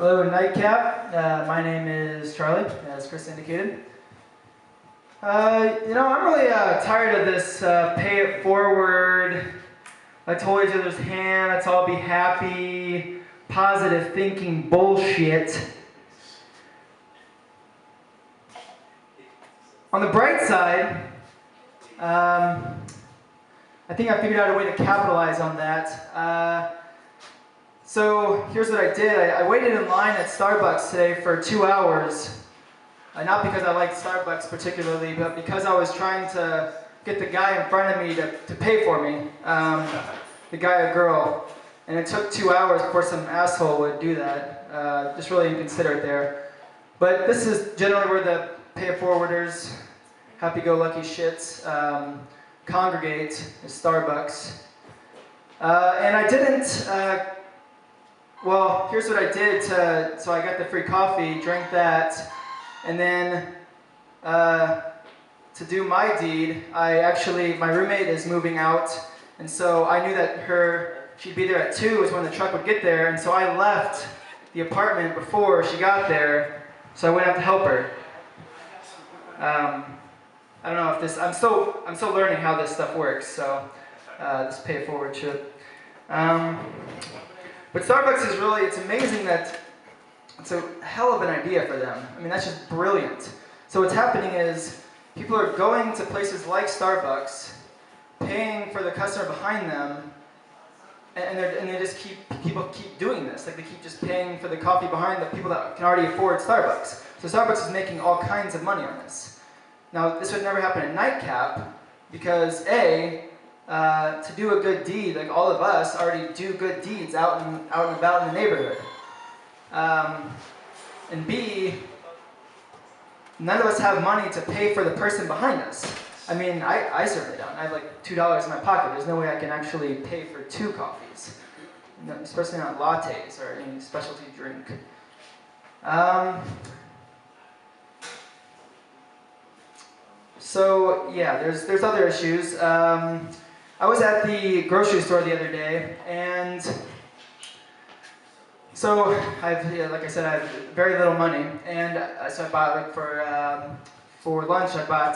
Hello, Nitecap. My name is Charlie, as Chris indicated. I'm really tired of this pay it forward, let's hold each other's hand, let's all be happy, positive thinking bullshit. On the bright side, I think I figured out a way to capitalize on that. So here's what I did. I waited in line at Starbucks today for 2 hours. Not because I liked Starbucks particularly, but because I was trying to get the guy in front of me to pay for me. The guy or girl. And it took 2 hours before some asshole would do that. Just really inconsiderate there. But this is generally where the pay-it-forwarders, happy-go-lucky shits, congregate at Starbucks. And I didn't... Well, here's what I did so I got the free coffee, drank that, and then to do my deed, my roommate is moving out, and so I knew that she'd be there at 2 is when the truck would get there, and so I left the apartment before she got there, so I went out to help her. I don't know if this, I'm still learning how this stuff works, so this pay it forward shit. But Starbucks is really, it's amazing that it's a hell of an idea for them. I mean, that's just brilliant. So what's happening is people are going to places like Starbucks, paying for the customer behind them, and they just people keep doing this. Like they keep just paying for the coffee behind the people that can already afford Starbucks. So Starbucks is making all kinds of money on this. Now, this would never happen at Nitecap because to do a good deed, like all of us already do good deeds out and about in the neighborhood. And B, none of us have money to pay for the person behind us. I mean, I certainly don't. I have like $2 in my pocket. There's no way I can actually pay for 2 coffees, especially not lattes or any specialty drink. So yeah, there's other issues. I was at the grocery store the other day, and so like I said, I have very little money, and so I bought for lunch. I bought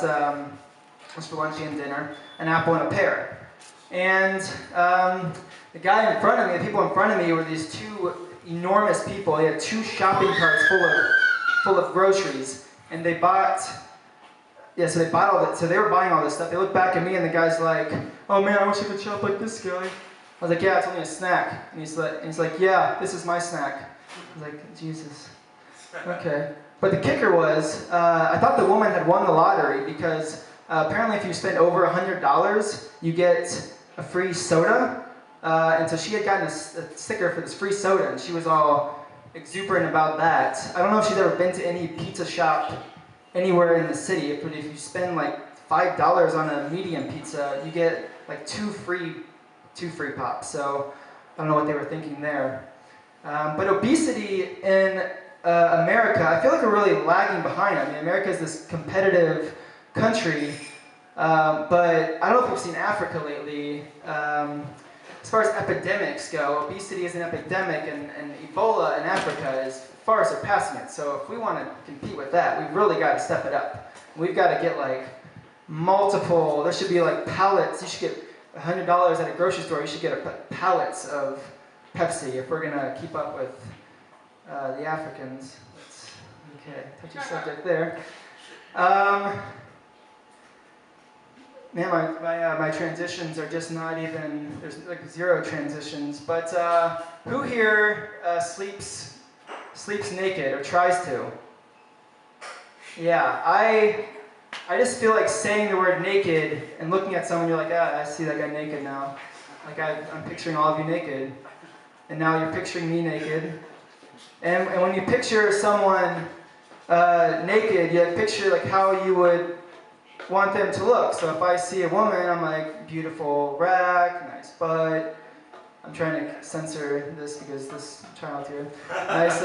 for lunch and dinner, an apple and a pear. And the guy in front of me, the people in front of me were these 2 enormous people. They had 2 shopping carts full of groceries, and they bought. Yeah, so they bought all that. So they were buying all this stuff. They looked back at me, and the guy's like, "Oh man, I wish I could shop like this guy." I was like, "Yeah, it's only a snack." And he's like, "Yeah, this is my snack." I was like, "Jesus, okay." But the kicker was, I thought the woman had won the lottery because apparently, if you spend over $100, you get a free soda. And so she had gotten a sticker for this free soda, and she was all exuberant about that. I don't know if she's ever been to any pizza shop anywhere in the city, but if you spend like $5 on a medium pizza, you get like 2 free pops. So I don't know what they were thinking there. But obesity in America, I feel like we're really lagging behind. I mean, America is this competitive country, but I don't know if we've seen Africa lately. As far as epidemics go, obesity is an epidemic, and Ebola in Africa is far surpassing it. So if we want to compete with that, we've really got to step it up. We've got to get like multiple, there should be like pallets. You should get $100 at a grocery store. You should get pallets of Pepsi if we're going to keep up with the Africans. Okay, touchy subject there. Man, my transitions are just not even, there's like 0 transitions. But who here sleeps naked or tries to? Yeah, I just feel like saying the word naked and looking at someone, you're like, I see that guy naked now. Like I'm picturing all of you naked. And now you're picturing me naked. And when you picture someone naked, you picture like how you would want them to look. So if I see a woman, I'm like, beautiful rack, nice butt. I'm trying to censor this because this child here. Nice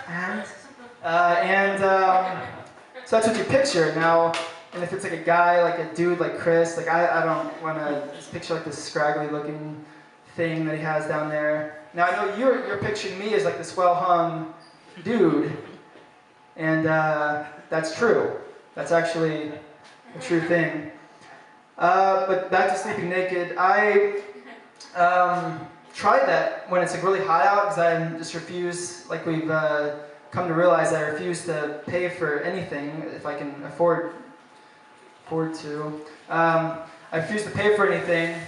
hands. So that's what you picture. Now, and if it's like a guy, like a dude like Chris, like I don't want to picture like this scraggly looking thing that he has down there. Now I know you're picturing me as like this well-hung dude, and that's true. That's actually a true thing. But back to sleeping naked, I tried that when it's like really hot out because I just refuse, like we've come to realize, I refuse to pay for anything if I can afford to. I refuse to pay for anything,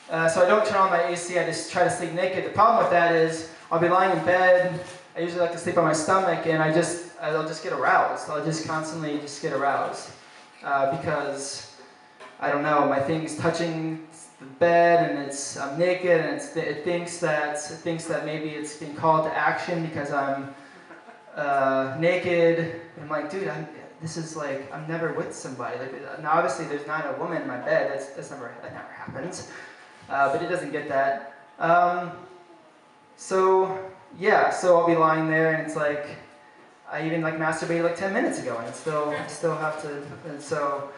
so I don't turn on my AC, I just try to sleep naked. The problem with that is I'll be lying in bed, I usually like to sleep on my stomach, and I'll just get aroused. I'll just constantly just get aroused because, I don't know, my thing's touching the bed and I'm naked, and it thinks that maybe it's being called to action because I'm naked. And I'm like, dude, this is like, I'm never with somebody. Like, now obviously there's not a woman in my bed. That never happens. But it doesn't get that. So I'll be lying there, and it's like, I even like masturbated like 10 minutes ago, and I still have to. And so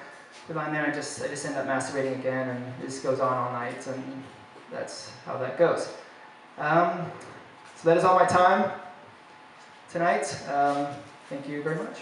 we're lying there, and I just end up masturbating again, and it just goes on all night, and that's how that goes. So that is all my time tonight. Thank you very much.